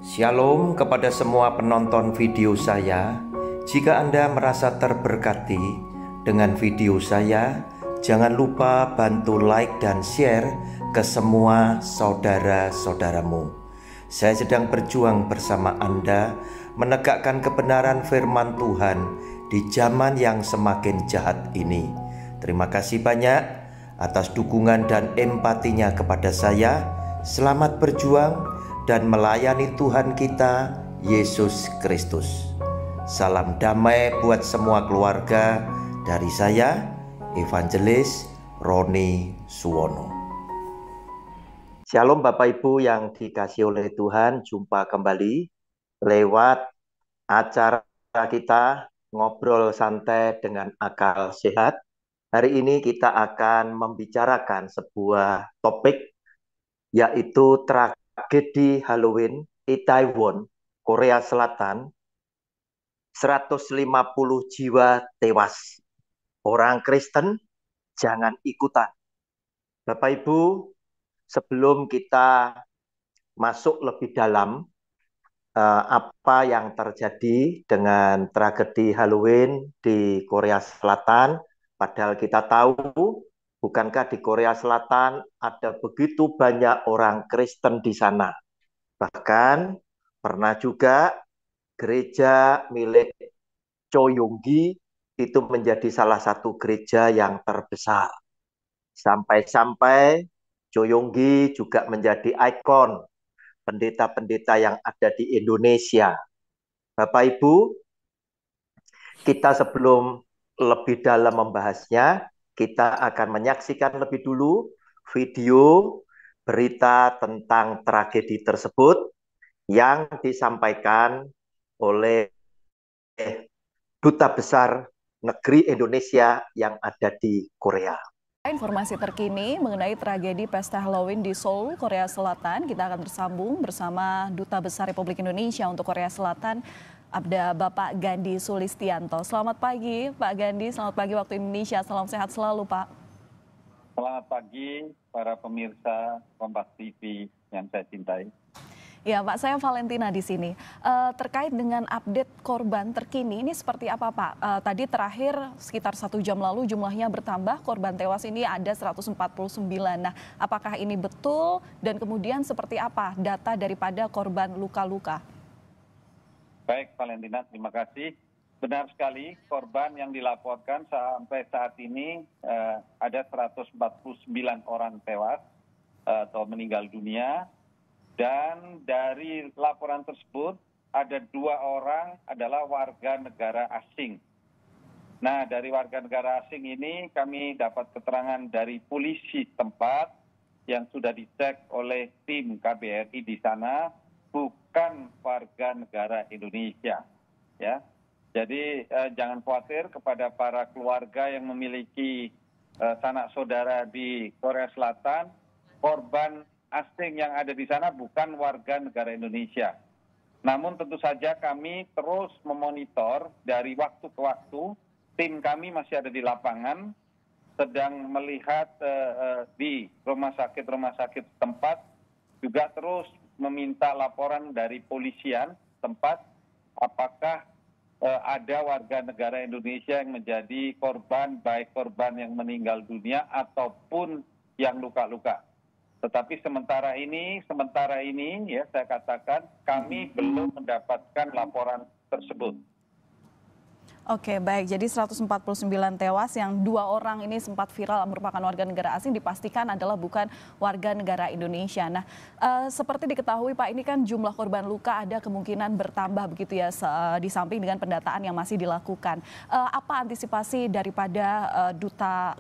Shalom kepada semua penonton video saya. Jika Anda merasa terberkati dengan video saya, jangan lupa bantu like dan share ke semua saudara-saudaramu. Saya sedang berjuang bersama Anda menegakkan kebenaran firman Tuhan di zaman yang semakin jahat ini. Terima kasih banyak atas dukungan dan empatinya kepada saya. Selamat berjuang dan melayani Tuhan kita, Yesus Kristus. Salam damai buat semua keluarga dari saya, Evangelis Roni Suwono. Shalom Bapak Ibu yang dikasihi oleh Tuhan, jumpa kembali lewat acara kita Ngobrol Santai dengan Akal Sehat. Hari ini kita akan membicarakan sebuah topik, yaitu tragedi Halloween Itaewon, Korea Selatan. 150 jiwa tewas. Orang Kristen jangan ikutan. Bapak Ibu, sebelum kita masuk lebih dalam apa yang terjadi dengan tragedi Halloween di Korea Selatan, padahal kita tahu, bukankah di Korea Selatan ada begitu banyak orang Kristen di sana. Bahkan pernah juga gereja milik Cho Yong-gi itu menjadi salah satu gereja yang terbesar. Sampai-sampai Cho Yong-gi juga menjadi ikon pendeta-pendeta yang ada di Indonesia. Bapak Ibu, kita sebelum lebih dalam membahasnya, kita akan menyaksikan lebih dulu video berita tentang tragedi tersebut yang disampaikan oleh Duta Besar Negeri Indonesia yang ada di Korea. Informasi terkini mengenai tragedi Pesta Halloween di Seoul, Korea Selatan, kita akan bersambung bersama Duta Besar Republik Indonesia untuk Korea Selatan, ada Bapak Gandhi Sulistianto. Selamat pagi Pak Gandhi, selamat pagi waktu Indonesia, salam sehat selalu Pak. Selamat pagi para pemirsa Kompas TV yang saya cintai. Ya Pak, saya Valentina di sini. Terkait dengan update korban terkini, ini seperti apa Pak? Tadi terakhir sekitar 1 jam lalu jumlahnya bertambah, korban tewas ini ada 149. Nah, apakah ini betul dan kemudian seperti apa data daripada korban luka-luka? Baik Valentina, terima kasih. Benar sekali, korban yang dilaporkan sampai saat ini ada 149 orang tewas atau meninggal dunia. Dan dari laporan tersebut ada 2 orang adalah warga negara asing. Nah, dari warga negara asing ini kami dapat keterangan dari polisi tempat yang sudah dicek oleh tim KBRI di sana, bukan warga negara Indonesia. Ya, jadi jangan khawatir kepada para keluarga yang memiliki sanak saudara di Korea Selatan, korban asing yang ada di sana bukan warga negara Indonesia. Namun tentu saja kami terus memonitor dari waktu ke waktu. Tim kami masih ada di lapangan, sedang melihat di rumah sakit tempat, juga terus meminta laporan dari polisian tempat apakah ada warga negara Indonesia yang menjadi korban, baik korban yang meninggal dunia ataupun yang luka-luka. Tetapi sementara ini ya saya katakan kami belum mendapatkan laporan tersebut. Oke, baik. Jadi 149 tewas yang 2 orang ini sempat viral merupakan warga negara asing, dipastikan adalah bukan warga negara Indonesia. Nah, seperti diketahui Pak, ini kan jumlah korban luka ada kemungkinan bertambah begitu ya, di samping dengan pendataan yang masih dilakukan. Apa antisipasi daripada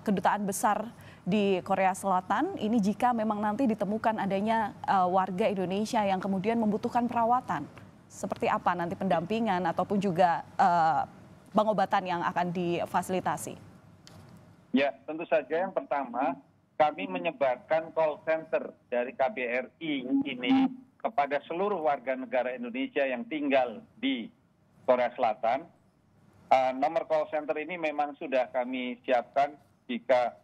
kedutaan besar di Korea Selatan ini jika memang nanti ditemukan adanya warga Indonesia yang kemudian membutuhkan perawatan? Seperti apa nanti pendampingan ataupun juga pengobatan yang akan difasilitasi? Ya, tentu saja yang pertama kami menyebarkan call center dari KBRI ini kepada seluruh warga negara Indonesia yang tinggal di Korea Selatan. Nomor call center ini memang sudah kami siapkan jika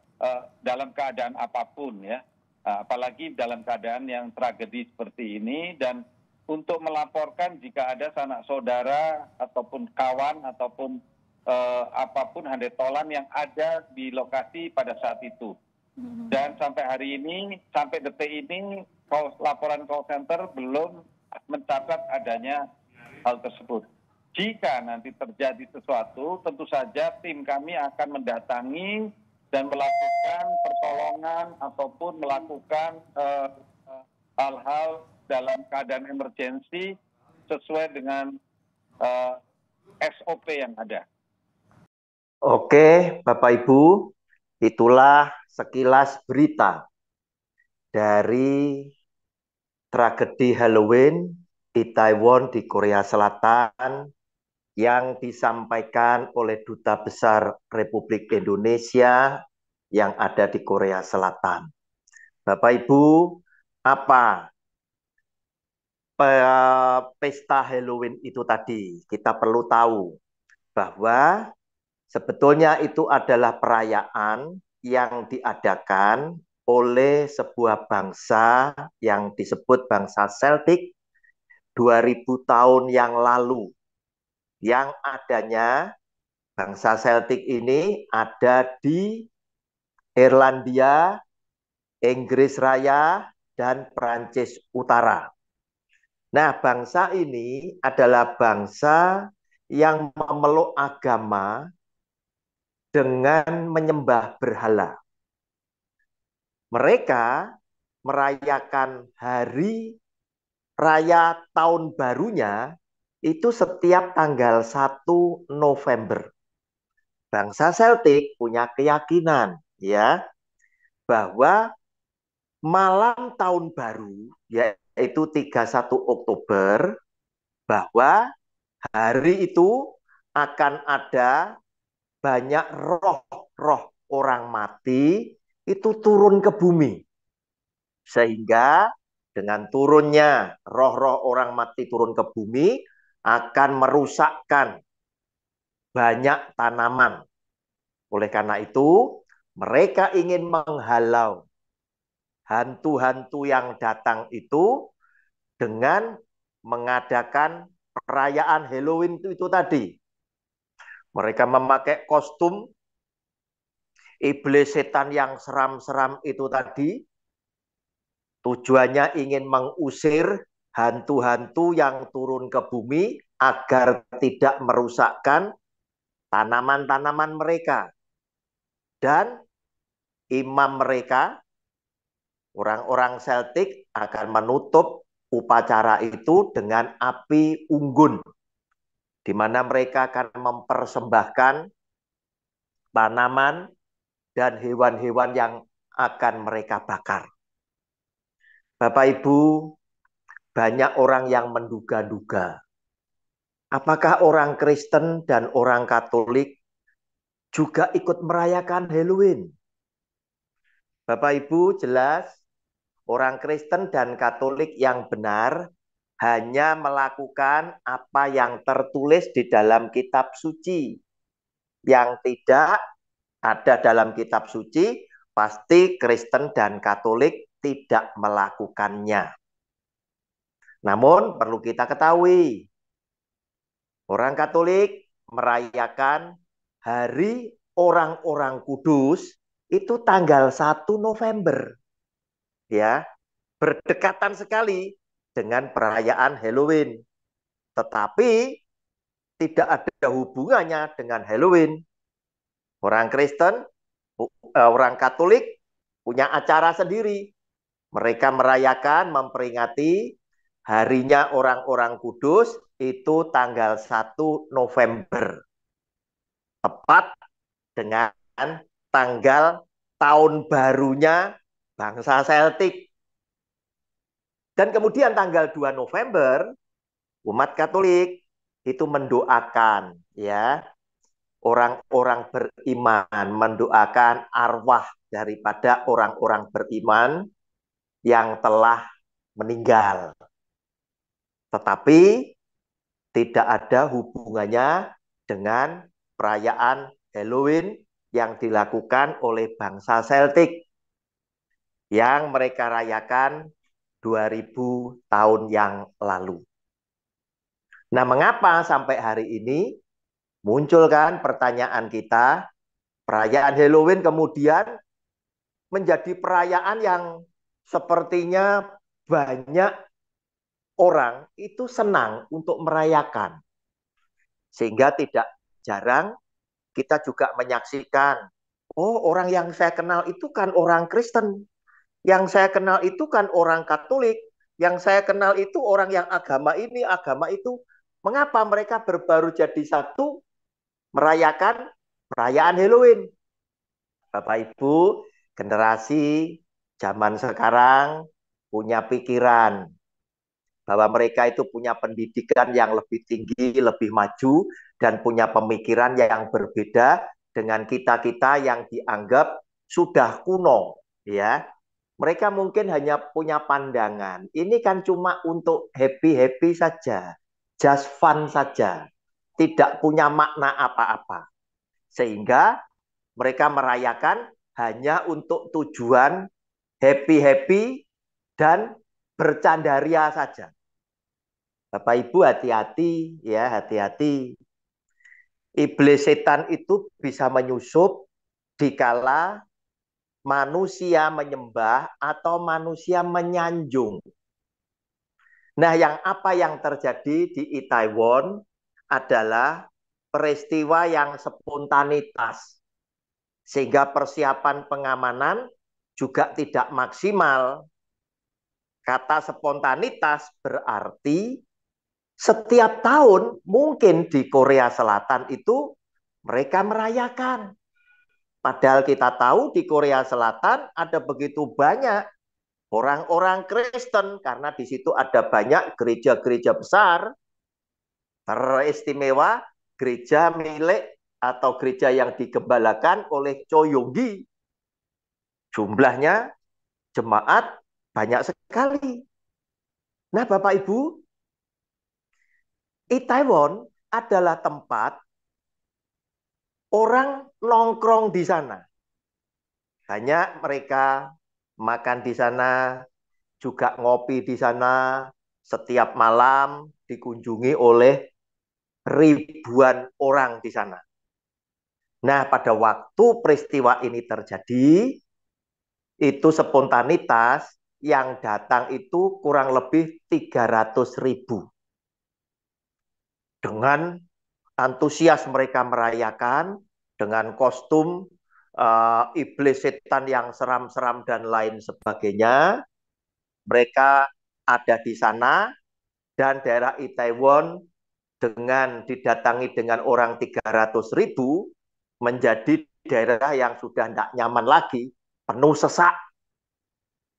dalam keadaan apapun ya, apalagi dalam keadaan yang tragedi seperti ini. Dan untuk melaporkan jika ada sanak saudara ataupun kawan ataupun apapun handetolan yang ada di lokasi pada saat itu. Dan sampai hari ini, sampai detik ini, laporan call center belum mencatat adanya hal tersebut. Jika nanti terjadi sesuatu, tentu saja tim kami akan mendatangi dan melakukan pertolongan ataupun melakukan hal-hal dalam keadaan emergensi sesuai dengan SOP yang ada. Oke, Bapak Ibu, itulah sekilas berita dari tragedi Halloween di Taiwan di Korea Selatan yang disampaikan oleh Duta Besar Republik Indonesia yang ada di Korea Selatan. Bapak Ibu, apa pesta Halloween itu tadi? Kita perlu tahu bahwa sebetulnya itu adalah perayaan yang diadakan oleh sebuah bangsa yang disebut bangsa Celtic 2000 tahun yang lalu. Yang adanya bangsa Celtic ini ada di Irlandia, Inggris Raya, dan Perancis Utara. Nah, bangsa ini adalah bangsa yang memeluk agama dengan menyembah berhala. Mereka merayakan hari raya tahun barunya itu setiap tanggal 1 November. Bangsa Celtic punya keyakinan ya bahwa malam tahun baru yaitu 31 Oktober bahwa hari itu akan ada banyak roh-roh orang mati itu turun ke bumi. Sehingga dengan turunnya roh-roh orang mati turun ke bumi akan merusakkan banyak tanaman. Oleh karena itu, mereka ingin menghalau hantu-hantu yang datang itu dengan mengadakan perayaan Halloween itu tadi. Mereka memakai kostum iblis setan yang seram-seram itu tadi. Tujuannya ingin mengusir hantu-hantu yang turun ke bumi agar tidak merusakkan tanaman-tanaman mereka. Dan imam mereka, orang-orang Celtic, akan menutup upacara itu dengan api unggun, di mana mereka akan mempersembahkan tanaman dan hewan-hewan yang akan mereka bakar. Bapak Ibu, banyak orang yang menduga-duga, apakah orang Kristen dan orang Katolik juga ikut merayakan Halloween? Bapak Ibu, jelas orang Kristen dan Katolik yang benar hanya melakukan apa yang tertulis di dalam kitab suci. Yang tidak ada dalam kitab suci, pasti Kristen dan Katolik tidak melakukannya. Namun perlu kita ketahui, orang Katolik merayakan hari orang-orang kudus itu tanggal 1 November. Ya, berdekatan sekali dengan perayaan Halloween. Tetapi tidak ada hubungannya dengan Halloween. Orang Kristen, orang Katolik punya acara sendiri. Mereka merayakan, memperingati harinya orang-orang kudus itu tanggal 1 November. Tepat dengan tanggal tahun barunya bangsa Celtic. Dan kemudian tanggal 2 November, umat Katolik itu mendoakan ya orang-orang beriman, mendoakan arwah daripada orang-orang beriman yang telah meninggal. Tetapi tidak ada hubungannya dengan perayaan Halloween yang dilakukan oleh bangsa Celtic. Yang mereka rayakan 2000 tahun yang lalu. Nah, mengapa sampai hari ini muncul kan pertanyaan kita, perayaan Halloween kemudian menjadi perayaan yang sepertinya banyak orang itu senang untuk merayakan. Sehingga tidak jarang kita juga menyaksikan, oh orang yang saya kenal itu kan orang Kristen, yang saya kenal itu kan orang Katolik, yang saya kenal itu orang yang agama ini, agama itu. Mengapa mereka berbaru jadi satu merayakan perayaan Halloween? Bapak Ibu, generasi zaman sekarang punya pikiran bahwa mereka itu punya pendidikan yang lebih tinggi, lebih maju, dan punya pemikiran yang berbeda dengan kita-kita yang dianggap sudah kuno. Ya, mereka mungkin hanya punya pandangan. Ini kan cuma untuk happy-happy saja, just fun saja, tidak punya makna apa-apa. Sehingga mereka merayakan hanya untuk tujuan happy-happy dan bercandaria saja. Bapak Ibu hati-hati ya, hati-hati. Iblis setan itu bisa menyusup dikala manusia menyembah atau manusia menyanjung. Nah, apa yang terjadi di Itaewon adalah peristiwa yang spontanitas. Sehingga persiapan pengamanan juga tidak maksimal. Kata spontanitas berarti setiap tahun mungkin di Korea Selatan itu mereka merayakan. Padahal kita tahu di Korea Selatan ada begitu banyak orang-orang Kristen karena di situ ada banyak gereja-gereja besar. Teristimewa gereja milik atau gereja yang digembalakan oleh Cho Yong-gi. Jumlahnya jemaat banyak sekali. Nah, Bapak Ibu, Itaewon adalah tempat orang nongkrong di sana. Banyak mereka makan di sana, juga ngopi di sana, setiap malam dikunjungi oleh ribuan orang di sana. Nah, pada waktu peristiwa ini terjadi, itu spontanitas yang datang itu kurang lebih 300.000. Dengan antusias mereka merayakan dengan kostum iblis setan yang seram-seram dan lain sebagainya. Mereka ada di sana dan daerah Itaewon dengan didatangi dengan orang 300.000 menjadi daerah yang sudah tidak nyaman lagi, penuh sesak.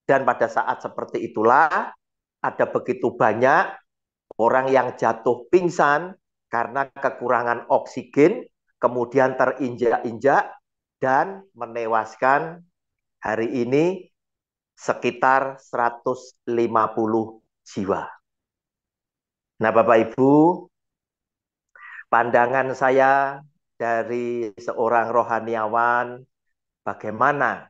Dan pada saat seperti itulah ada begitu banyak orang yang jatuh pingsan karena kekurangan oksigen, kemudian terinjak-injak dan menewaskan hari ini sekitar 150 jiwa. Nah, Bapak Ibu, pandangan saya dari seorang rohaniawan, bagaimana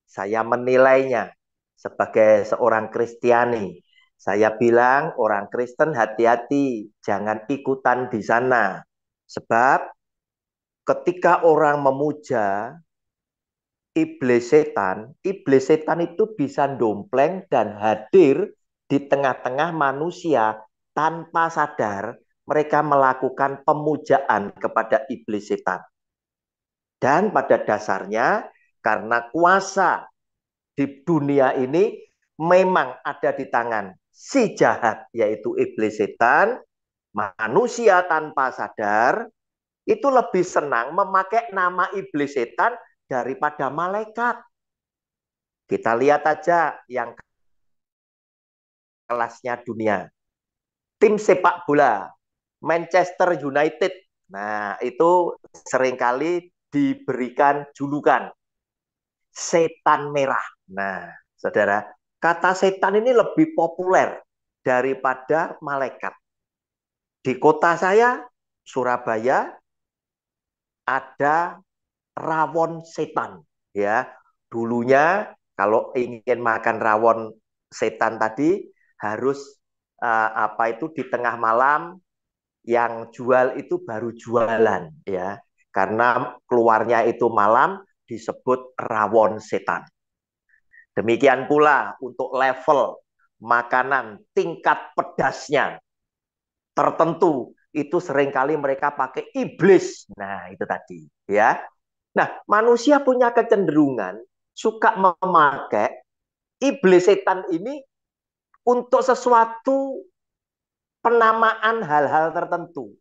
saya menilainya sebagai seorang Kristiani. Saya bilang orang Kristen hati-hati, jangan ikutan di sana. Sebab ketika orang memuja iblis setan itu bisa dompleng dan hadir di tengah-tengah manusia tanpa sadar mereka melakukan pemujaan kepada iblis setan. Dan pada dasarnya karena kuasa di dunia ini memang ada di tangan si jahat, yaitu iblis setan, manusia tanpa sadar itu lebih senang memakai nama iblis setan daripada malaikat. Kita lihat aja yang kelasnya dunia. Tim sepak bola Manchester United. Nah, itu seringkali diberikan julukan setan merah. Nah, saudara, kata setan ini lebih populer daripada malaikat. Di kota saya, Surabaya, ada rawon setan. Ya, dulunya kalau ingin makan rawon setan tadi harus di tengah malam, yang jual itu baru jualan ya. Karena keluarnya itu malam disebut rawon setan. Demikian pula untuk level makanan tingkat pedasnya tertentu itu seringkali mereka pakai iblis. Nah, itu tadi ya. Nah, manusia punya kecenderungan suka memakai iblis setan ini untuk sesuatu penamaan hal-hal tertentu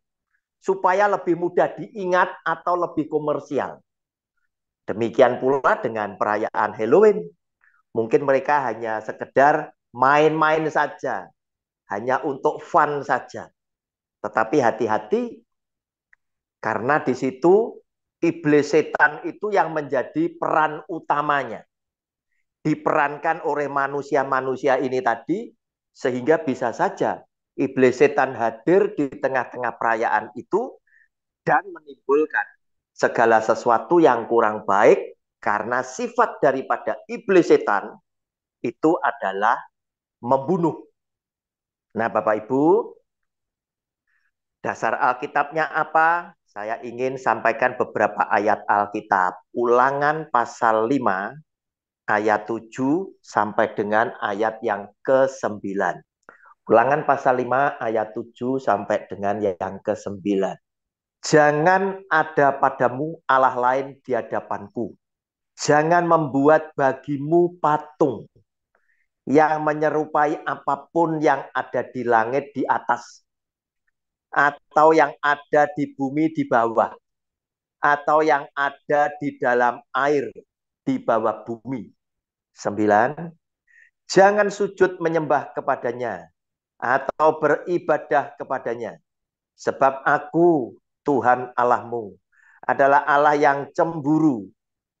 supaya lebih mudah diingat atau lebih komersial. Demikian pula dengan perayaan Halloween. Mungkin mereka hanya sekedar main-main saja, hanya untuk fun saja. Tetapi hati-hati, karena di situ iblis setan itu yang menjadi peran utamanya. Diperankan oleh manusia-manusia ini tadi, sehingga bisa saja iblis setan hadir di tengah-tengah perayaan itu dan menimbulkan segala sesuatu yang kurang baik, karena sifat daripada iblis setan itu adalah membunuh. Nah, Bapak Ibu, dasar Alkitabnya apa? Saya ingin sampaikan beberapa ayat Alkitab. Ulangan pasal 5 ayat 7 sampai dengan ayat yang ke-9. Ulangan pasal 5 ayat 7 sampai dengan yang ke-9. Jangan ada padamu Allah lain di hadapanku. Jangan membuat bagimu patung yang menyerupai apapun yang ada di langit di atas, atau yang ada di bumi di bawah, atau yang ada di dalam air di bawah bumi. 9. Jangan sujud menyembah kepadanya atau beribadah kepadanya. Sebab aku, Tuhan Allahmu, adalah Allah yang cemburu,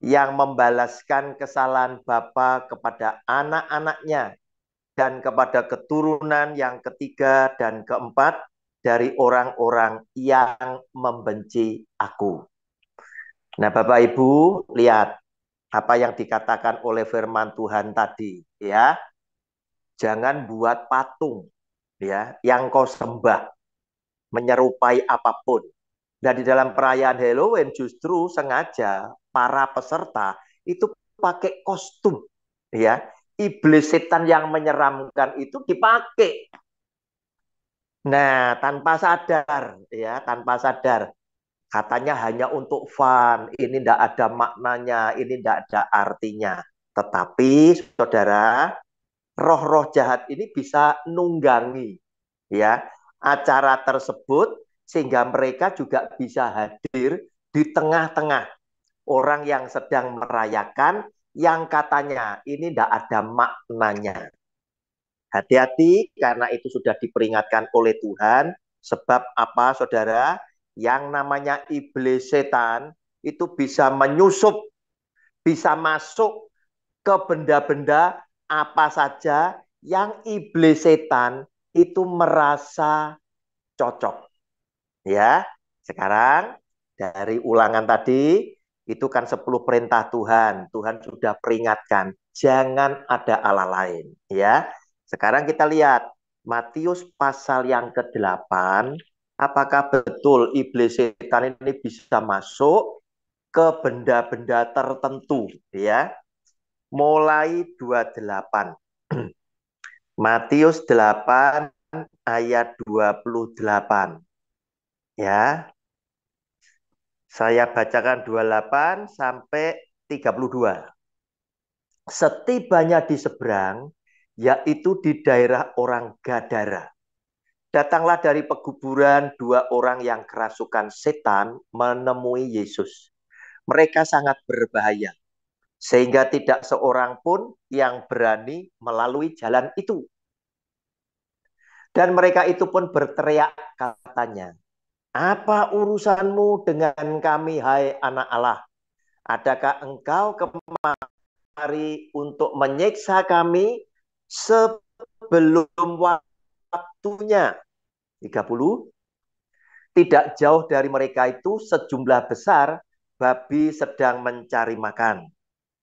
yang membalaskan kesalahan bapa kepada anak-anaknya dan kepada keturunan yang ketiga dan keempat dari orang-orang yang membenci aku. Nah, Bapak Ibu, lihat apa yang dikatakan oleh firman Tuhan tadi, ya. Jangan buat patung, ya, yang kau sembah menyerupai apapun. Dan di dalam perayaan Halloween justru sengaja para peserta itu pakai kostum, ya. Iblis setan yang menyeramkan itu dipakai. Nah, tanpa sadar, ya, tanpa sadar. Katanya hanya untuk fun, ini tidak ada maknanya, ini tidak ada artinya. Tetapi, saudara, roh-roh jahat ini bisa nunggangi, ya, acara tersebut, sehingga mereka juga bisa hadir di tengah-tengah orang yang sedang merayakan, yang katanya ini tidak ada maknanya. Hati-hati, karena itu sudah diperingatkan oleh Tuhan. Sebab apa, saudara? Yang namanya iblis setan itu bisa menyusup, bisa masuk ke benda-benda apa saja yang iblis setan itu merasa cocok. Ya, sekarang dari ulangan tadi, itu kan 10 perintah Tuhan. Tuhan sudah peringatkan, jangan ada Allah lain. Ya, sekarang kita lihat Matius pasal yang ke-8. Apakah betul iblis setan ini bisa masuk ke benda-benda tertentu, ya? Mulai 28. Matius 8 ayat 28. Ya. Saya bacakan 28 sampai 32. Setibanya di seberang, yaitu di daerah orang Gadara, datanglah dari pekuburan 2 orang yang kerasukan setan menemui Yesus. Mereka sangat berbahaya, sehingga tidak seorang pun yang berani melalui jalan itu. Dan mereka itu pun berteriak, katanya, apa urusanmu dengan kami, hai anak Allah? Adakah engkau kemari untuk menyiksa kami sebelum waktunya? 30. Tidak jauh dari mereka itu sejumlah besar babi sedang mencari makan.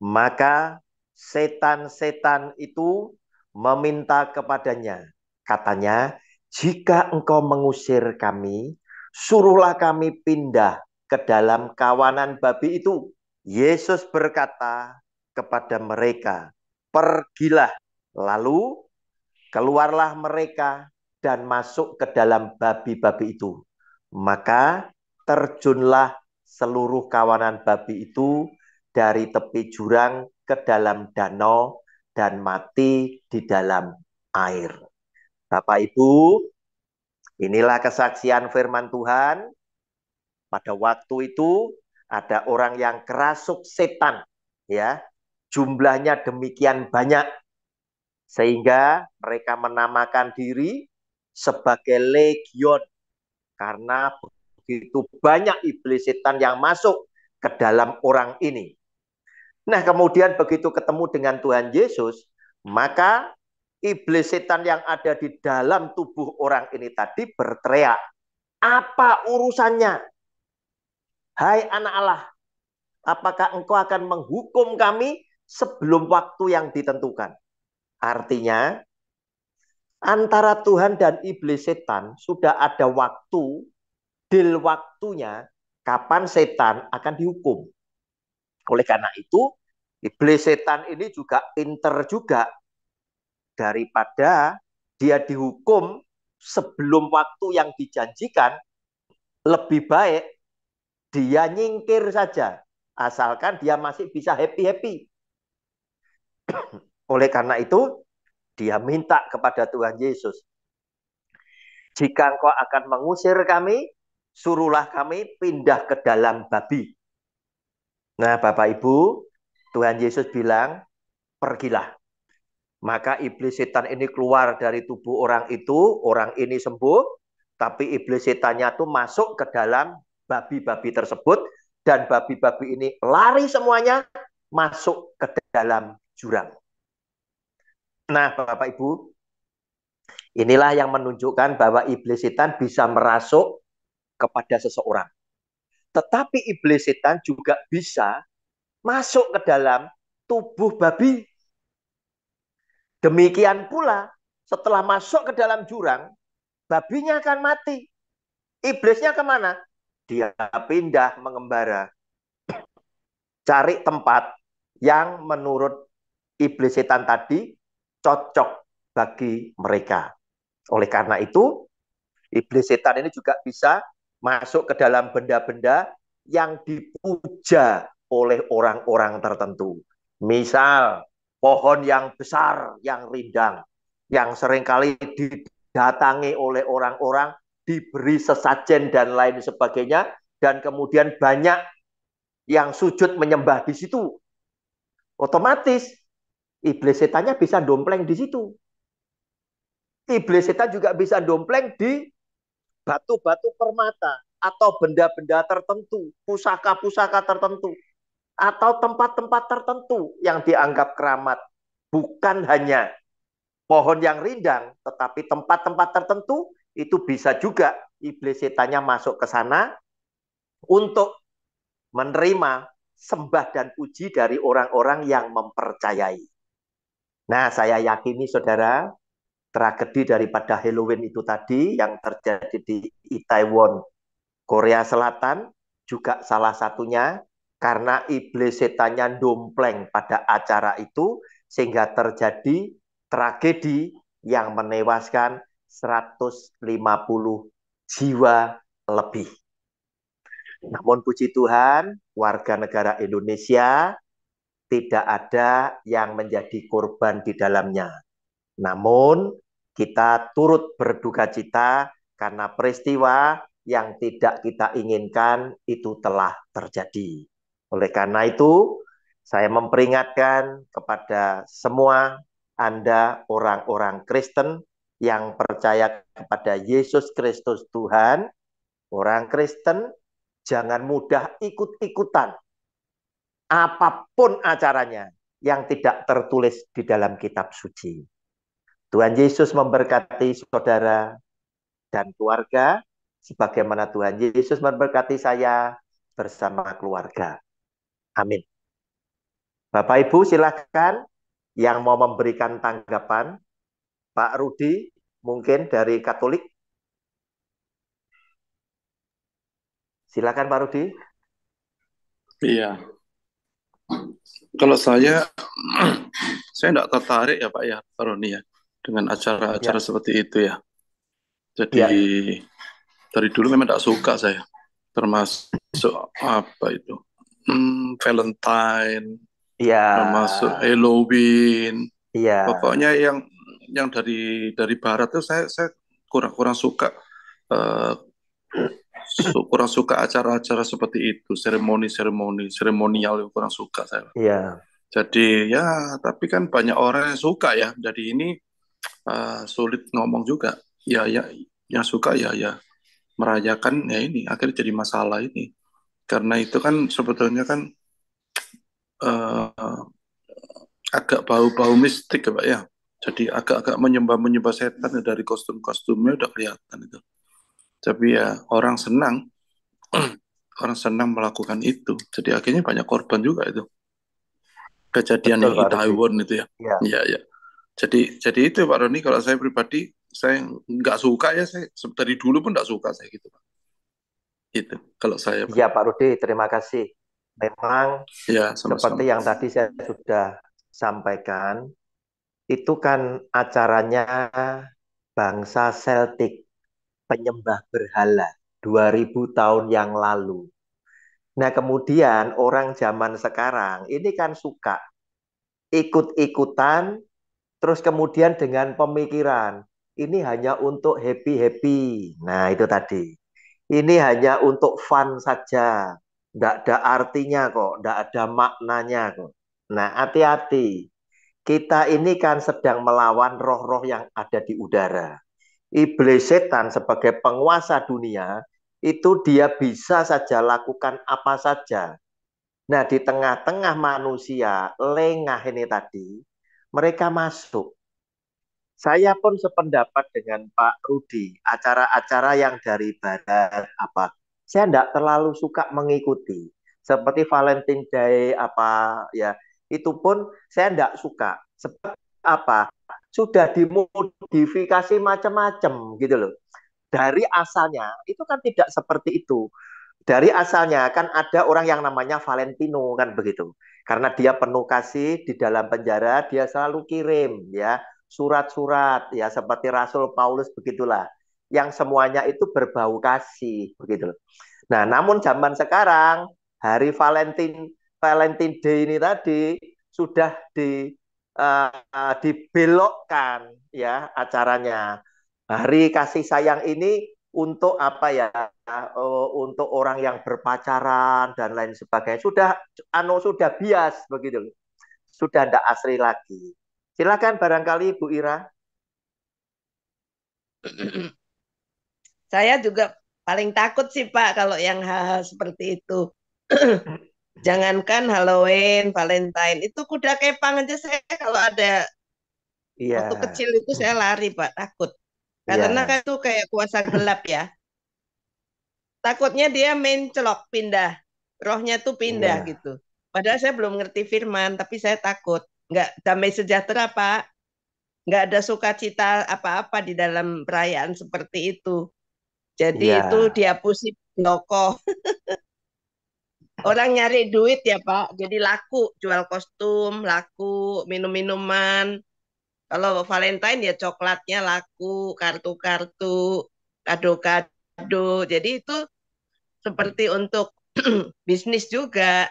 Maka setan-setan itu meminta kepadanya. Katanya, jika engkau mengusir kami, suruhlah kami pindah ke dalam kawanan babi itu. Yesus berkata kepada mereka, pergilah. Lalu keluarlah mereka dan masuk ke dalam babi-babi itu. Maka terjunlah seluruh kawanan babi itu dari tepi jurang ke dalam danau dan mati di dalam air. Bapak Ibu, inilah kesaksian firman Tuhan. Pada waktu itu ada orang yang kerasuk setan, ya. Jumlahnya demikian banyak sehingga mereka menamakan diri sebagai legion karena begitu banyak iblis setan yang masuk ke dalam orang ini. Nah, kemudian begitu ketemu dengan Tuhan Yesus, maka iblis setan yang ada di dalam tubuh orang ini tadi berteriak, "Apa urusannya? Hai anak Allah, apakah engkau akan menghukum kami sebelum waktu yang ditentukan?" Artinya, antara Tuhan dan iblis setan sudah ada waktu, deal waktunya, kapan setan akan dihukum. Oleh karena itu, iblis setan ini juga pinter juga. Daripada dia dihukum sebelum waktu yang dijanjikan, lebih baik dia nyingkir saja. Asalkan dia masih bisa happy-happy. Oleh karena itu, dia minta kepada Tuhan Yesus, jika engkau akan mengusir kami, suruhlah kami pindah ke dalam babi. Nah, Bapak Ibu, Tuhan Yesus bilang, pergilah. Maka iblis setan ini keluar dari tubuh orang itu, orang ini sembuh, tapi iblis setannya itu masuk ke dalam babi-babi tersebut, dan babi-babi ini lari semuanya masuk ke dalam jurang. Nah, Bapak Ibu, inilah yang menunjukkan bahwa iblis setan bisa merasuk kepada seseorang. Tetapi iblis setan juga bisa masuk ke dalam tubuh babi. Demikian pula setelah masuk ke dalam jurang, babinya akan mati. Iblisnya kemana? Dia pindah mengembara. Cari tempat yang menurut iblis setan tadi cocok bagi mereka. Oleh karena itu, iblis setan ini juga bisa masuk ke dalam benda-benda yang dipuja oleh orang-orang tertentu. Misal, pohon yang besar, yang rindang, yang seringkali didatangi oleh orang-orang, diberi sesajen dan lain sebagainya, dan kemudian banyak yang sujud menyembah di situ. Otomatis, iblis setannya bisa dompleng di situ. Iblis setan juga bisa dompleng di batu-batu permata atau benda-benda tertentu, pusaka-pusaka tertentu, atau tempat-tempat tertentu yang dianggap keramat. Bukan hanya pohon yang rindang, tetapi tempat-tempat tertentu itu bisa juga iblis setannya masuk ke sana untuk menerima sembah dan puji dari orang-orang yang mempercayai. Nah, saya yakini saudara, tragedi daripada Halloween itu tadi yang terjadi di Itaewon, Korea Selatan, juga salah satunya karena iblis setannya dompleng pada acara itu, sehingga terjadi tragedi yang menewaskan 150 jiwa lebih. Namun puji Tuhan, warga negara Indonesia tidak ada yang menjadi korban di dalamnya. Namun kita turut berduka cita karena peristiwa yang tidak kita inginkan itu telah terjadi. Oleh karena itu, saya memperingatkan kepada semua Anda orang-orang Kristen yang percaya kepada Yesus Kristus Tuhan, orang Kristen jangan mudah ikut-ikutan apapun acaranya yang tidak tertulis di dalam kitab suci. Tuhan Yesus memberkati saudara dan keluarga, sebagaimana Tuhan Yesus memberkati saya bersama keluarga. Amin. Bapak Ibu silakan yang mau memberikan tanggapan? Pak Rudi, mungkin dari Katolik. Silakan Pak Rudi. Iya, kalau saya tidak tertarik ya Pak ya, Pak Roni ya, dengan acara-acara Ya, seperti itu ya. Jadi ya, dari dulu memang tidak suka saya, termasuk apa itu, Valentine, ya, termasuk Halloween. ya, Pokoknya yang dari Barat itu saya kurang suka, eh, kurang suka acara-acara seperti itu, seremonial itu kurang suka saya. ya. Jadi ya, tapi kan banyak orang yang suka ya. Jadi ini sulit ngomong juga. Ya, ya, yang suka ya, ya merayakan ya ini akhirnya jadi masalah ini. Karena itu kan sebetulnya kan eh, agak bau-bau mistik ya Pak ya. Jadi agak-agak menyembah-menyembah setan ya, dari kostum-kostumnya udah kelihatan itu. Tapi ya orang senang melakukan itu. Jadi akhirnya banyak korban juga itu. Kejadian Betul yang Pak Rudi. Itaewon itu ya. Ya, Iya, ya. Jadi itu Pak Roni, kalau saya pribadi saya nggak suka ya, saya dari dulu pun nggak suka saya gitu Pak. Itu kalau saya Pak. ya Pak Rudi, terima kasih. Memang Ya seperti sama-sama. yang tadi saya sudah sampaikan, itu kan acaranya bangsa Celtic, penyembah berhala 2000 tahun yang lalu. Nah, kemudian orang zaman sekarang ini kan suka ikut-ikutan, terus kemudian dengan pemikiran ini hanya untuk happy-happy. Nah, itu tadi. Ini hanya untuk fun saja. Tidak ada artinya kok, tidak ada maknanya kok. Nah, hati-hati. Kita ini kan sedang melawan roh-roh yang ada di udara. Iblis setan sebagai penguasa dunia, itu dia bisa saja lakukan apa saja. Nah, di tengah-tengah manusia lengah ini tadi, mereka masuk. Saya pun sependapat dengan Pak Rudi, acara-acara yang dari barat apa, saya tidak terlalu suka mengikuti. Seperti Valentine Day apa ya, itu pun saya tidak suka. Sebab apa? Sudah dimodifikasi macam-macam gitu loh. Dari asalnya itu kan tidak seperti itu. Dari asalnya kan ada orang yang namanya Valentino kan begitu. Karena dia penuh kasih di dalam penjara, dia selalu kirim ya surat-surat ya seperti Rasul Paulus begitulah. Yang semuanya itu berbau kasih begitu. Nah, namun zaman sekarang hari Valentine Day ini tadi sudah dibelokkan ya acaranya. Hari kasih sayang ini untuk apa ya? Untuk orang yang berpacaran dan lain sebagainya. Sudah bias begitu. Sudah tidak asri lagi. Silakan barangkali Bu Ira. Saya juga paling takut sih Pak kalau yang hal-hal seperti itu. Jangankan Halloween, Valentine, itu kuda kepang aja saya kalau ada waktu Iya, kecil itu saya lari Pak, takut. Karena iya, kan itu kayak kuasa gelap ya. Takutnya dia mencelok pindah, rohnya tuh pindah iya. gitu. Padahal saya belum ngerti firman, tapi saya takut. Nggak damai sejahtera Pak, nggak ada sukacita apa-apa di dalam perayaan seperti itu. Jadi itu Iya, dihapusi lokoh. Orang nyari duit ya Pak, jadi laku jual kostum, laku minum-minuman. Kalau Valentine ya coklatnya laku, kartu-kartu, kado-kado. Jadi itu seperti untuk bisnis juga,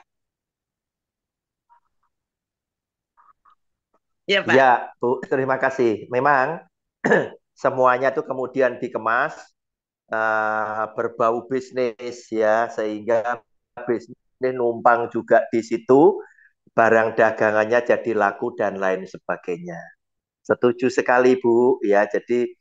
ya iya, Pak. Bu. Terima kasih. Memang semuanya itu kemudian dikemas berbau bisnis ya sehingga bisnis numpang juga di situ barang dagangannya jadi laku dan lain sebagainya. Setuju sekali Bu ya. Jadi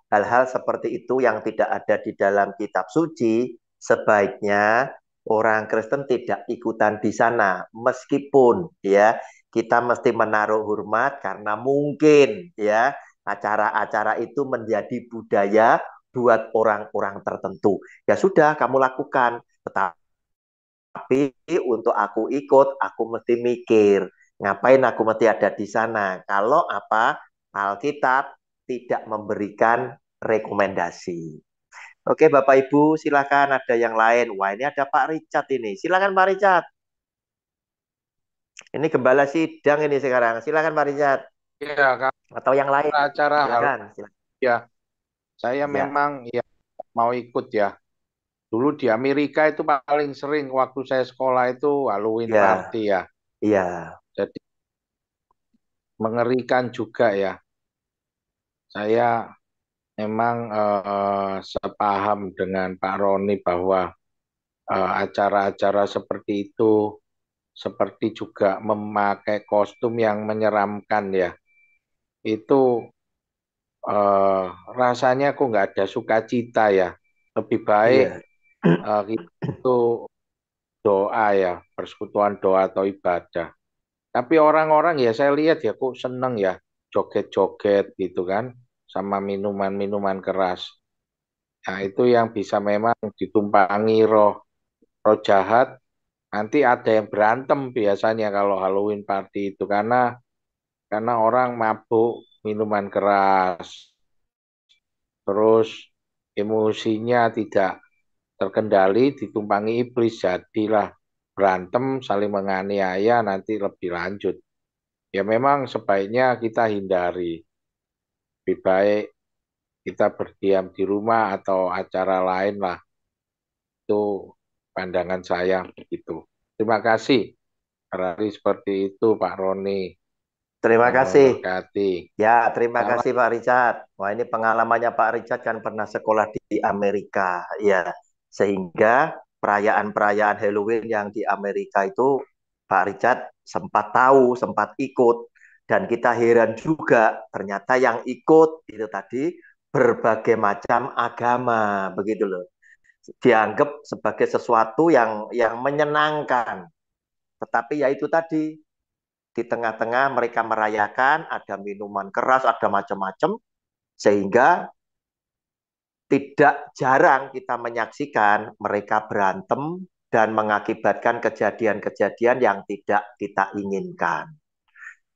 hal-hal seperti itu yang tidak ada di dalam kitab suci sebaiknya orang Kristen tidak ikutan di sana meskipun ya kita mesti menaruh hormat karena mungkin ya acara-acara itu menjadi budaya buat orang-orang tertentu. Ya sudah kamu lakukan, tetapi untuk aku ikut aku mesti mikir Ngapain aku mesti ada di sana? Kalau apa? Alkitab tidak memberikan rekomendasi. Oke, Bapak Ibu, silakan ada yang lain. Wah, ini ada Pak Richard ini. Silakan Pak Richard. Ini gembala sidang ini sekarang. Silakan Pak Richard. Ya, kalau Atau yang lain. acara hal Silakan. Silakan. ya, saya Ya, memang ya mau ikut ya. Dulu di Amerika itu paling sering waktu saya sekolah itu Halloween ya, party ya. iya, Jadi mengerikan juga ya. Saya memang sepaham dengan Pak Roni bahwa acara-acara seperti itu seperti juga memakai kostum yang menyeramkan ya. Itu eh, rasanya kok nggak ada sukacita ya. Lebih baik iya. kita itu doa ya, persekutuan doa atau ibadah. Tapi orang-orang ya saya lihat ya kok seneng ya joget-joget gitu kan, sama minuman-minuman keras. Nah itu yang bisa memang ditumpangi roh roh jahat. Nanti ada yang berantem biasanya kalau Halloween party itu karena orang mabuk minuman keras, terus emosinya tidak terkendali, ditumpangi iblis, jadilah berantem, saling menganiaya, nanti lebih lanjut. Ya memang sebaiknya kita hindari. Lebih baik kita berdiam di rumah atau acara lain lah. Itu pandangan saya begitu. Terima kasih. Barangkali seperti itu Pak Roni. Terima Tuhan kasih. memberkati. Ya, terima Salam. kasih Pak Richard. Wah, ini pengalamannya Pak Richard kan pernah sekolah di Amerika. Ya, sehingga perayaan-perayaan Halloween yang di Amerika itu Pak Richard sempat tahu, sempat ikut. Dan kita heran juga, ternyata yang ikut itu tadi berbagai macam agama, begitu loh. Dianggap sebagai sesuatu yang menyenangkan. Tetapi ya itu tadi, di tengah-tengah mereka merayakan, ada minuman keras, ada macam-macam, sehingga tidak jarang kita menyaksikan mereka berantem dan mengakibatkan kejadian-kejadian yang tidak kita inginkan.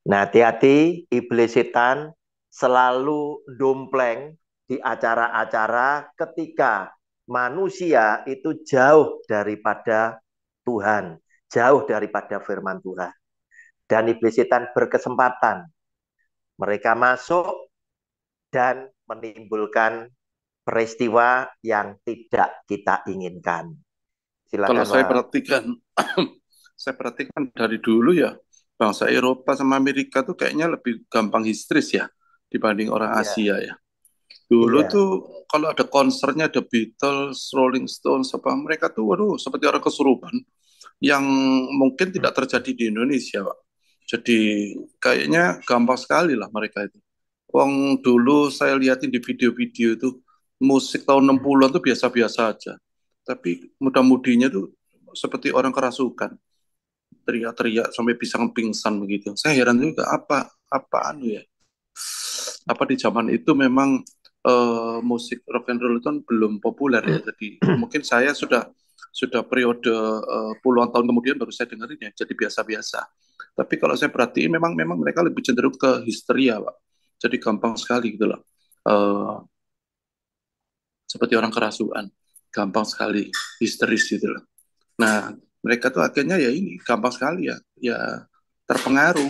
Nah, hati-hati, iblis setan selalu dompleng di acara-acara ketika manusia itu jauh daripada Tuhan, jauh daripada firman Tuhan. Dan iblis setan berkesempatan. Mereka masuk dan menimbulkan peristiwa yang tidak kita inginkan. Kalau Silakan, saya Pak. perhatikan, saya perhatikan dari dulu ya, bangsa Eropa sama Amerika tuh kayaknya lebih gampang histeris ya dibanding orang Iya, Asia ya. Dulu iya, tuh kalau ada konsernya The Beatles, Rolling Stones, apa mereka tuh, waduh, seperti orang kesurupan yang mungkin tidak terjadi di Indonesia, Pak. Jadi kayaknya gampang sekali lah mereka itu. Wong dulu saya lihatin di video-video itu musik tahun 60-an tuh biasa-biasa aja. Tapi mudah-mudinya tuh seperti orang kerasukan, teriak-teriak sampai bisa pingsan begitu. Saya heran juga apa anu ya. Apa di zaman itu memang musik rock and roll itu kan belum populer ya. Jadi mungkin saya sudah periode puluhan tahun kemudian baru saya dengerin ya, jadi biasa-biasa. Tapi kalau saya perhatiin memang mereka lebih cenderung ke histeria, Pak. Jadi gampang sekali gitu loh. Eh, Seperti orang kerasukan, gampang sekali histeris gitu loh. Nah, mereka tuh akhirnya ya ini gampang sekali ya terpengaruh.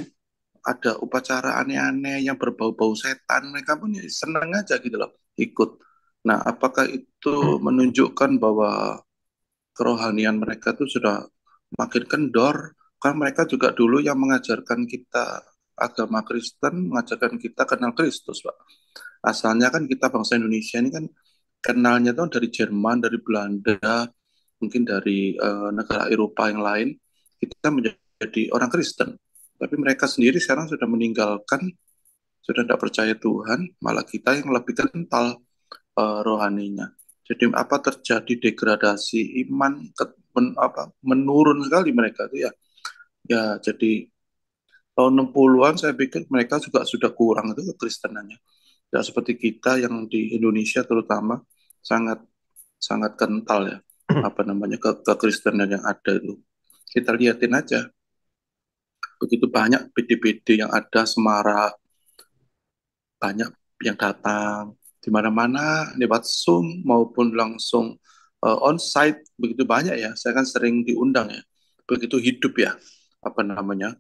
Ada upacara aneh-aneh yang berbau-bau setan, mereka pun ya seneng aja gitu loh ikut. Nah, apakah itu menunjukkan bahwa kerohanian mereka tuh sudah makin kendor? Kan mereka juga dulu yang mengajarkan kita agama Kristen, mengajarkan kita kenal Kristus, Pak. Asalnya kan kita bangsa Indonesia ini kan kenalnya tuh dari Jerman, dari Belanda, mungkin dari negara Eropa yang lain, kita menjadi orang Kristen. Tapi mereka sendiri sekarang sudah meninggalkan, sudah tidak percaya Tuhan, malah kita yang lebih kental rohaninya. Jadi apa terjadi degradasi iman, menurun sekali mereka itu ya. Ya, jadi tahun 60-an saya pikir mereka juga sudah kurang itu kekristenannya. Ya seperti kita yang di Indonesia terutama sangat sangat kental ya apa namanya kekristenan yang ada itu. Kita lihatin aja begitu banyak PD-PD yang ada, semarak, banyak yang datang di mana-mana lewat Zoom maupun langsung on-site, begitu banyak ya. Saya kan sering diundang ya, begitu hidup ya, apa namanya,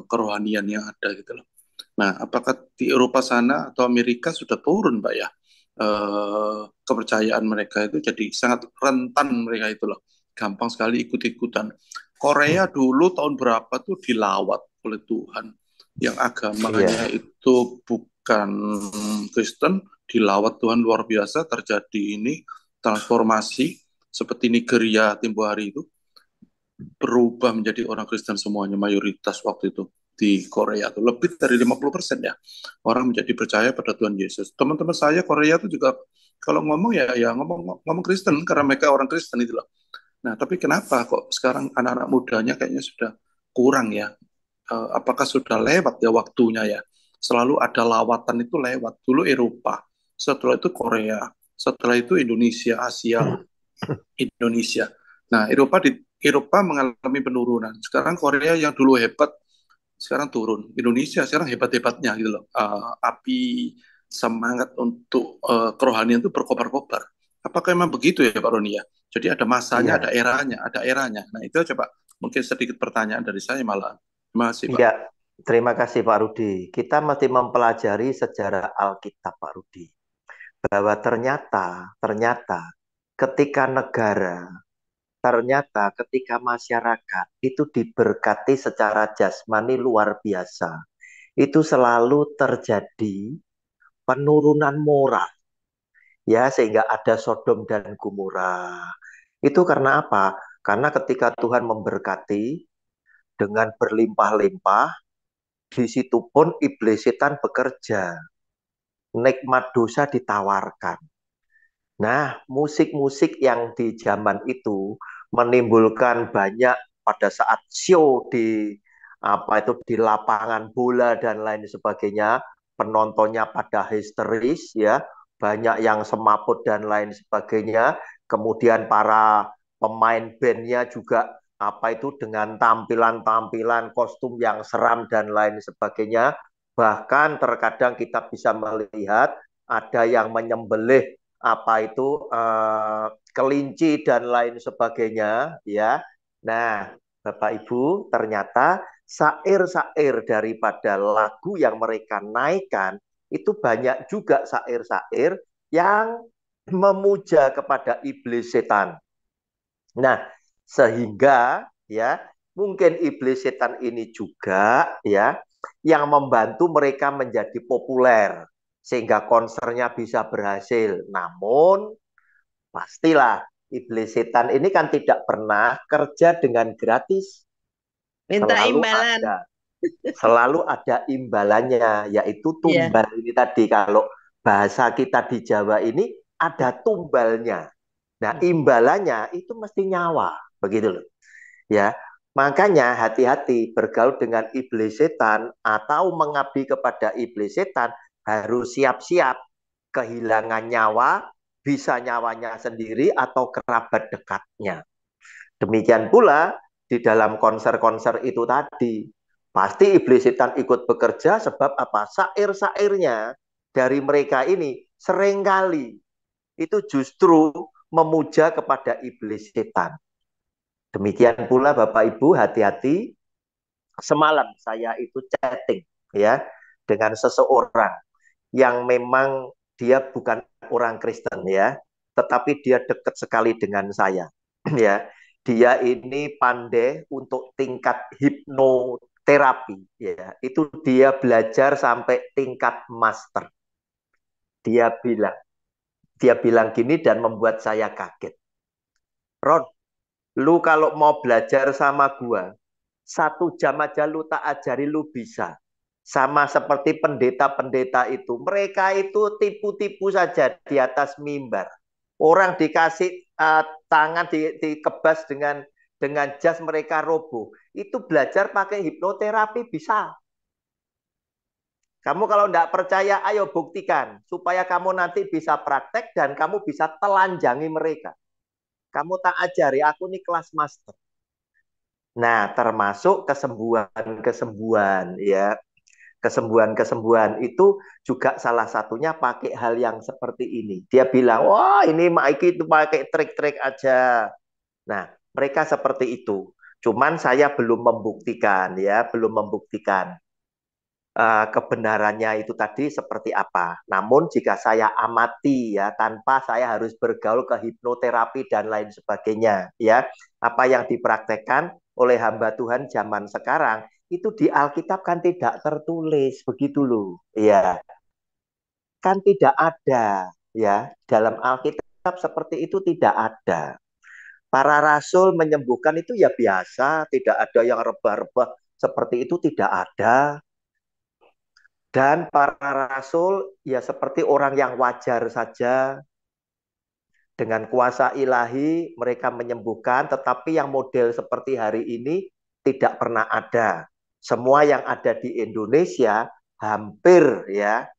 kerohanian yang ada gitu loh. Nah, apakah di Eropa sana atau Amerika sudah turun, Mbak ya? Kepercayaan mereka itu jadi sangat rentan mereka itu loh. Gampang sekali ikut-ikutan. Korea dulu tahun berapa tuh dilawat oleh Tuhan. Yang agamanya Iya. itu bukan Kristen, dilawat Tuhan luar biasa. Terjadi ini transformasi seperti Nigeria tempo hari itu, berubah menjadi orang Kristen semuanya, mayoritas waktu itu di Korea itu lebih dari 50% ya orang menjadi percaya pada Tuhan Yesus. Teman-teman saya Korea itu juga kalau ngomong ya ngomong Kristen karena mereka orang Kristen itu loh. Nah, tapi kenapa kok sekarang anak-anak mudanya kayaknya sudah kurang ya? Apakah sudah lewat ya waktunya ya? Selalu ada lawatan itu lewat. Dulu Eropa, setelah itu Korea, setelah itu Indonesia, Asia, Indonesia. Nah, Eropa mengalami penurunan. Sekarang Korea yang dulu hebat, sekarang turun. Indonesia sekarang hebat-hebatnya gitu loh. Api semangat untuk kerohanian itu berkobar-kobar. Apakah memang begitu ya Pak Roni ya? Jadi ada masanya, ada Iya. eranya, ada eranya. Nah itu coba mungkin sedikit pertanyaan dari saya malah. Terima kasih Pak. Iya, terima kasih Pak Rudi. Kita mesti mempelajari sejarah Alkitab Pak Rudi. Bahwa ternyata ketika negara, ternyata ketika masyarakat itu diberkati secara jasmani luar biasa, itu selalu terjadi penurunan moral. Ya, sehingga ada Sodom dan Gomora. Itu karena apa? Karena ketika Tuhan memberkati dengan berlimpah-limpah, di situ pun iblis setan bekerja. Nikmat dosa ditawarkan. Nah, musik-musik yang di zaman itu menimbulkan banyak pada saat show di di lapangan bola dan lain sebagainya, penontonnya pada histeris ya, banyak yang semaput dan lain sebagainya. Kemudian para pemain bandnya juga dengan tampilan-tampilan kostum yang seram dan lain sebagainya. Bahkan terkadang kita bisa melihat ada yang menyembelih kelinci dan lain sebagainya ya. Nah, Bapak Ibu, ternyata syair-syair daripada lagu yang mereka naikkan itu banyak juga syair-syair yang memuja kepada iblis setan. Nah, sehingga ya mungkin iblis setan ini juga ya yang membantu mereka menjadi populer sehingga konsernya bisa berhasil. Namun pastilah iblis setan ini kan tidak pernah kerja dengan gratis. Minta Selalu imbalan. ada selalu ada imbalannya, yaitu Iya. tumbal ini tadi. Kalau bahasa kita di Jawa ini ada tumbalnya. Nah, imbalannya itu mesti nyawa, begitu loh. Ya, makanya hati-hati bergaul dengan iblis setan atau mengabdi kepada iblis setan, harus siap-siap kehilangan nyawa, bisa nyawanya sendiri atau kerabat dekatnya. Demikian pula di dalam konser-konser itu tadi, pasti iblis setan ikut bekerja sebab apa? Syair-syairnya dari mereka ini seringkali itu justru memuja kepada iblis setan. Demikian pula Bapak Ibu, hati-hati. Semalam saya itu chatting ya dengan seseorang yang memang dia bukan orang Kristen ya, tetapi dia dekat sekali dengan saya ya. Dia ini pandai untuk tingkat hipnoterapi ya. Itu dia belajar sampai tingkat master. Dia bilang gini dan membuat saya kaget. Ron, lu kalau mau belajar sama gua, 1 jam aja lu tak ajari lu bisa. Sama seperti pendeta-pendeta itu. Mereka itu tipu-tipu saja di atas mimbar. Orang dikasih tangan dikebas dengan jas mereka roboh. Itu belajar pakai hipnoterapi bisa. Kamu kalau tidak percaya, ayo buktikan. Supaya kamu nanti bisa praktek dan kamu bisa telanjangi mereka. Kamu tak ajari, aku nih kelas master. Nah, termasuk kesembuhan-kesembuhan ya. Kesembuhan-kesembuhan itu juga salah satunya pakai hal yang seperti ini. Dia bilang, wah ini Maiki itu pakai trik-trik aja. Nah, mereka seperti itu. Cuman saya belum membuktikan ya, belum membuktikan kebenarannya itu tadi seperti apa. Namun jika saya amati ya, tanpa saya harus bergaul ke hipnoterapi dan lain sebagainya ya, apa yang dipraktekkan oleh hamba Tuhan zaman sekarang itu di Alkitab kan tidak tertulis begitu loh. Ya, kan tidak ada ya, dalam Alkitab seperti itu tidak ada. Para rasul menyembuhkan itu ya biasa, tidak ada yang rebah-rebah seperti itu, tidak ada. Dan para rasul ya seperti orang yang wajar saja, dengan kuasa ilahi mereka menyembuhkan, tetapi yang model seperti hari ini tidak pernah ada. Semua yang ada di Indonesia hampir ya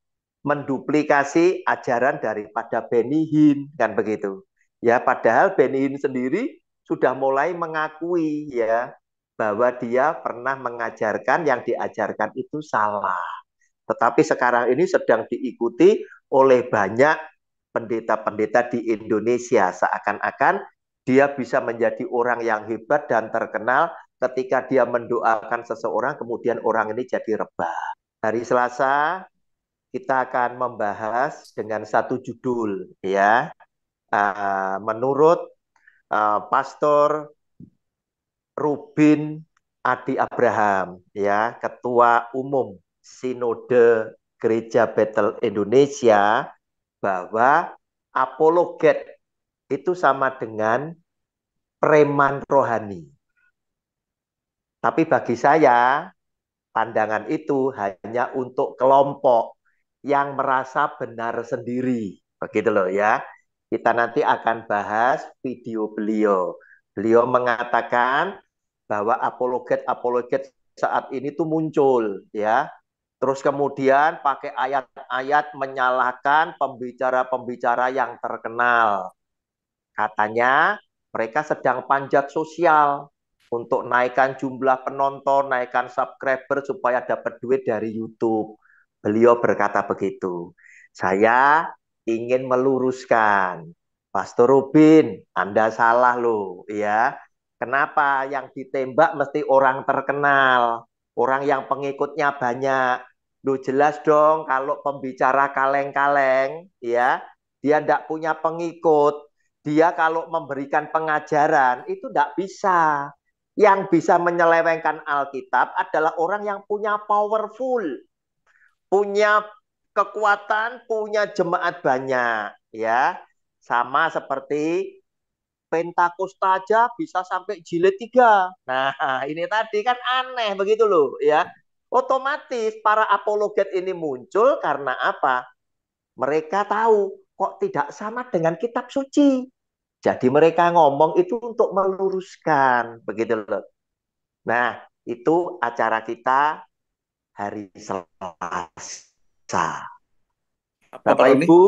menduplikasi ajaran daripada Benny Hinn, kan begitu. Ya, padahal Benny Hinn sendiri sudah mulai mengakui ya bahwa dia pernah mengajarkan yang diajarkan itu salah. Tetapi sekarang ini sedang diikuti oleh banyak pendeta-pendeta di Indonesia. Seakan-akan dia bisa menjadi orang yang hebat dan terkenal ketika dia mendoakan seseorang, kemudian orang ini jadi rebah. Hari Selasa kita akan membahas dengan satu judul ya. Menurut Pastor Rubin Adi Abraham ya, Ketua Umum Sinode Gereja Bethel Indonesia, bahwa apologet itu sama dengan preman rohani. Tapi bagi saya pandangan itu hanya untuk kelompok yang merasa benar sendiri. Begitu loh ya. Kita nanti akan bahas video beliau. Beliau mengatakan bahwa apologet-apologet saat ini tuh muncul ya. Terus kemudian pakai ayat-ayat menyalahkan pembicara-pembicara yang terkenal. Katanya mereka sedang panjat sosial untuk naikkan jumlah penonton, naikkan subscriber supaya dapat duit dari YouTube. Beliau berkata begitu. Saya ingin meluruskan, Pastor Rubin, Anda salah loh, ya. Kenapa yang ditembak mesti orang terkenal, orang yang pengikutnya banyak? Loh jelas dong kalau pembicara kaleng-kaleng, ya, dia tidak punya pengikut. Dia kalau memberikan pengajaran itu tidak bisa. Yang bisa menyelewengkan Alkitab adalah orang yang punya powerful, punya kekuatan, punya jemaat banyak, ya. Sama seperti Pentakosta aja bisa sampai jilid 3. Nah, ini tadi kan aneh begitu loh, ya. Otomatis para apologet ini muncul karena apa? Mereka tahu kok tidak sama dengan kitab suci. Jadi mereka ngomong itu untuk meluruskan, begitu loh. Nah, itu acara kita hari Selasa. Apa Pak Bapak Roni? Ibu,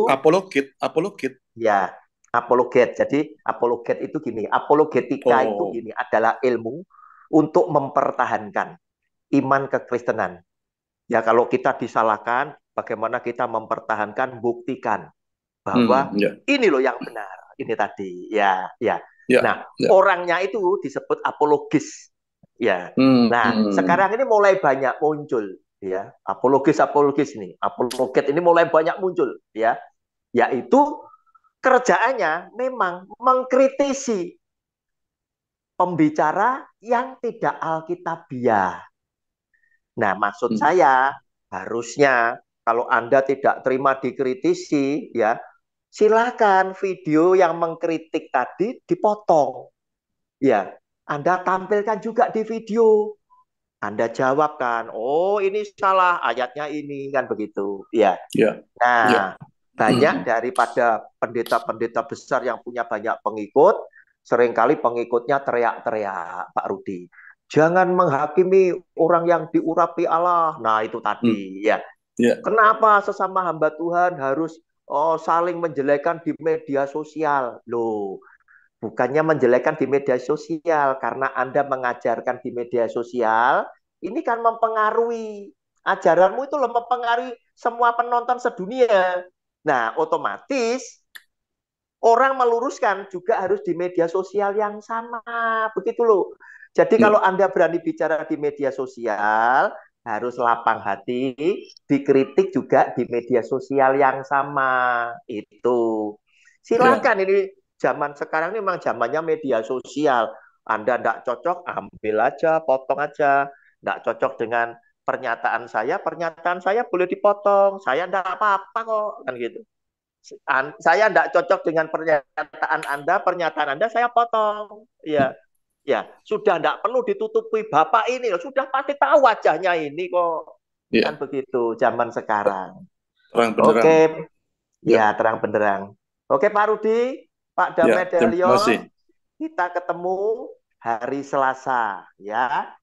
Apologet. ya, apologet. Jadi apologet itu gini, apologetika itu Oh, gini, adalah ilmu untuk mempertahankan iman kekristenan. Ya, kalau kita disalahkan, bagaimana kita mempertahankan, buktikan bahwa ya, ini loh yang benar, ini tadi, ya, ya. ya, Nah, ya. orangnya itu disebut apologis, ya. Nah, sekarang ini mulai banyak muncul, ya, apologis nih, apologet ini mulai banyak muncul, ya, yaitu kerjaannya memang mengkritisi pembicara yang tidak alkitabiah. Nah, maksud saya harusnya kalau Anda tidak terima dikritisi, ya, silakan video yang mengkritik tadi dipotong. Ya, Anda tampilkan juga di video. Anda jawabkan, oh ini salah ayatnya ini kan begitu. Ya. Ya, ya. Nah, banyak daripada pendeta-pendeta besar yang punya banyak pengikut, seringkali pengikutnya teriak-teriak, Pak Rudi. Jangan menghakimi orang yang diurapi Allah. Nah, itu tadi ya. Ya. Kenapa sesama hamba Tuhan harus saling menjelekan di media sosial? Loh, bukannya menjelekkan di media sosial, karena Anda mengajarkan di media sosial, ini kan mempengaruhi ajaranmu itu loh, mempengaruhi semua penonton sedunia. Nah, otomatis orang meluruskan juga harus di media sosial yang sama, begitu loh. Jadi Ya, kalau Anda berani bicara di media sosial, harus lapang hati, dikritik juga di media sosial yang sama. Itu. ya, Silakan, ini zaman sekarang ini memang zamannya media sosial. Anda tidak cocok, ambil aja, potong aja. Tidak cocok dengan pernyataan saya boleh dipotong. Saya tidak apa-apa kok, kan gitu. Saya tidak cocok dengan pernyataan Anda saya potong. Ya, ya, sudah tidak perlu ditutupi Bapak ini, sudah pasti tahu wajahnya ini kok. Kan ya, begitu zaman sekarang. terang benderang. Oke, Ya, ya terang benderang. Oke Pak Rudi, Pak ya, terima kasih. Damedalion, kita ketemu hari Selasa ya.